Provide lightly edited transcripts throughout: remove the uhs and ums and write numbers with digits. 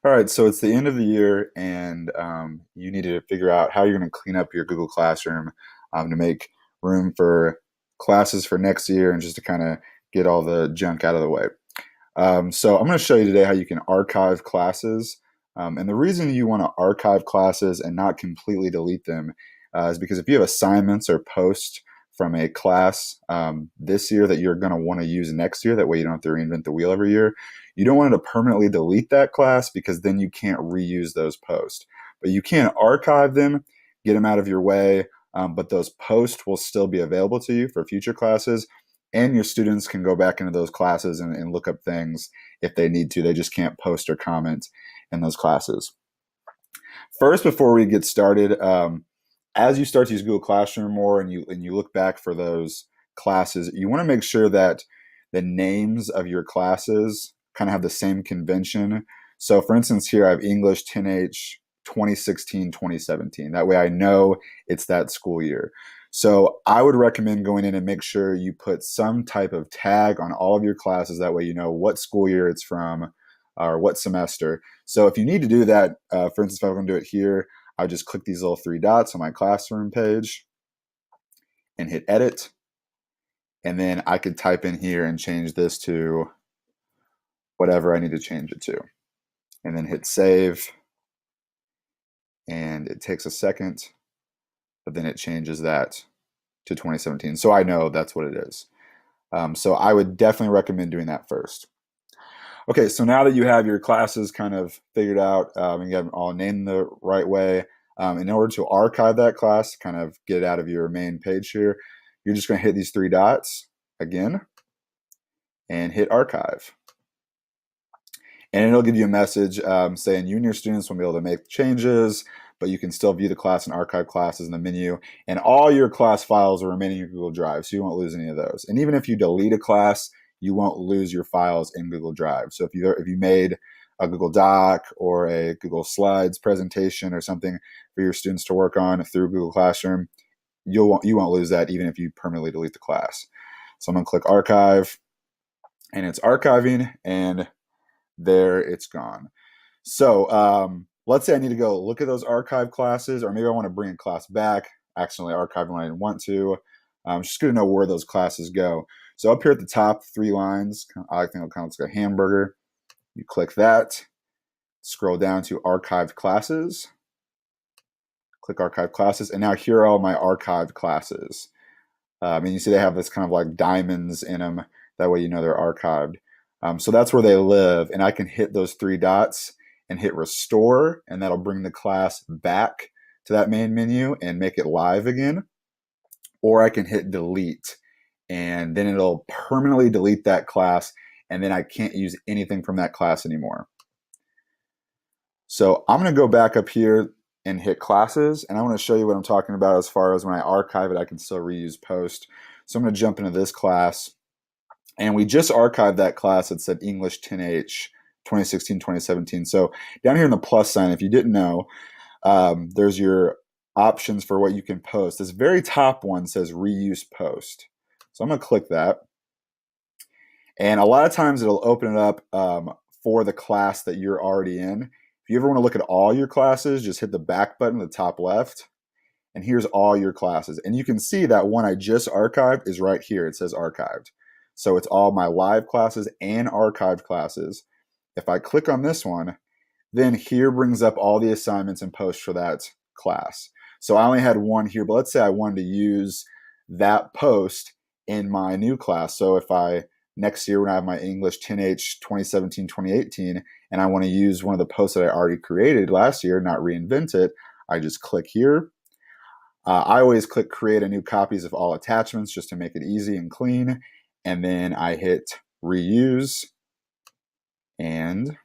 All right, so it's the end of the year, and you need to figure out how you're going to clean up your Google Classroom to make room for classes for next year and just to kind of get all the junk out of the way. So I'm going to show you today how you can archive classes. And the reason you want to archive classes and not completely delete them is because if you have assignments or posts from a class this year that you're going to want to use next year, that way you don't have to reinvent the wheel every year, you don't want to permanently delete that class because then you can't reuse those posts. But you can archive them, get them out of your way, but those posts will still be available to you for future classes, and your students can go back into those classes and look up things if they need to. They just can't post or comment in those classes. First, before we get started, as you start to use Google Classroom more and you look back for those classes, you want to make sure that the names of your classes kind of have the same convention. So for instance, here I have English 10H 2016-2017. That way I know it's that school year. So I would recommend going in and make sure you put some type of tag on all of your classes. That way you know what school year it's from or what semester. So if you need to do that, for instance, if I'm going to do it here, I'll just click these little three dots on my classroom page and hit edit. And then I could type in here and change this to whatever I need to change it to. And then hit save. And it takes a second, but then it changes that to 2017. So I know that's what it is. So I would definitely recommend doing that first. Okay, so now that you have your classes kind of figured out and you have them all named the right way, in order to archive that class, kind of get it out of your main page here, you're just going to hit these three dots again and hit archive. And it'll give you a message saying you and your students will be able to make changes, but you can still view the class and archive classes in the menu. And all your class files will remain in your Google Drive, so you won't lose any of those. And even if you delete a class, you won't lose your files in Google Drive. So if you made a Google Doc or a Google Slides presentation or something for your students to work on through Google Classroom, you won't lose that even if you permanently delete the class. So I'm going to click archive, and it's archiving, and there it's gone. So let's say I need to go look at those archive classes, or maybe I want to bring a class back, accidentally archive when I didn't want to. I'm just going to know where those classes go. So up here at the top, three lines, I think it kind of looks like a hamburger. You click that, scroll down to archived classes, click archive classes, and now here are all my archived classes. And you see they have this kind of like diamonds in them. That way you know they're archived. So that's where they live, and I can hit those three dots and hit restore, and that'll bring the class back to that main menu and make it live again. Or I can hit delete, and then it'll permanently delete that class, and then I can't use anything from that class anymore. So I'm going to go back up here and hit classes, and I want to show you what I'm talking about as far as when I archive it, I can still reuse post. So I'm going to jump into this class, and we just archived that class that said English 10H 2016-2017. So down here in the plus sign, if you didn't know, there's your options for what you can post. This very top one says reuse post. So I'm going to click that. And a lot of times it'll open it up for the class that you're already in. If you ever want to look at all your classes, just hit the back button in the top left. And here's all your classes. And you can see that one I just archived is right here. It says archived. So it's all my live classes and archived classes. If I click on this one, then here brings up all the assignments and posts for that class. So I only had one here, but let's say I wanted to use that post in my new class. So if next year when I have my English 10H 2017-2018 and I want to use one of the posts that I already created last year, not reinvent it, I just click here. I always click create a new copies of all attachments just to make it easy and clean. And then I hit reuse, and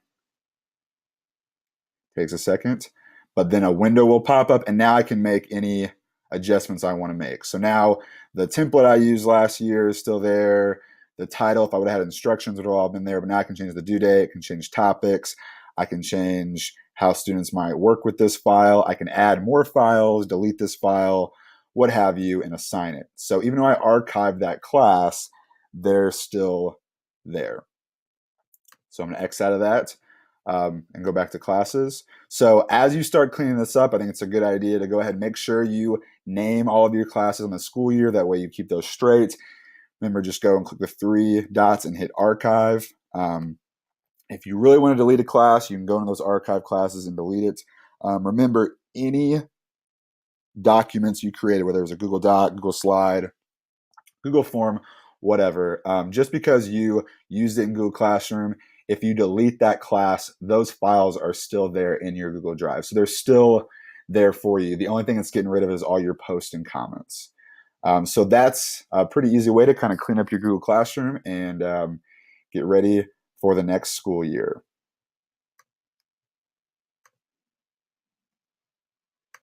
takes a second, but then a window will pop up, and now I can make any adjustments I want to make. So now the template I used last year is still there. The title, if I would have had instructions, would have all been there, but now I can change the due date, I can change topics, I can change how students might work with this file, I can add more files, delete this file, what have you, and assign it. So even though I archived that class, they're still there. So I'm going to X out of that. and go back to classes. So as you start cleaning this up, I think it's a good idea to go ahead and make sure you name all of your classes in the school year. That way you keep those straight. Remember, just go and click the 3 dots and hit archive. If you really want to delete a class, you can go into those archive classes and delete it. Remember, any documents you created, whether it was a Google Doc, Google Slide, Google Form, whatever, just because you used it in Google Classroom, if you delete that class, those files are still there in your Google Drive. So they're still there for you. The only thing it's getting rid of is all your posts and comments. So that's a pretty easy way to kind of clean up your Google Classroom and get ready for the next school year.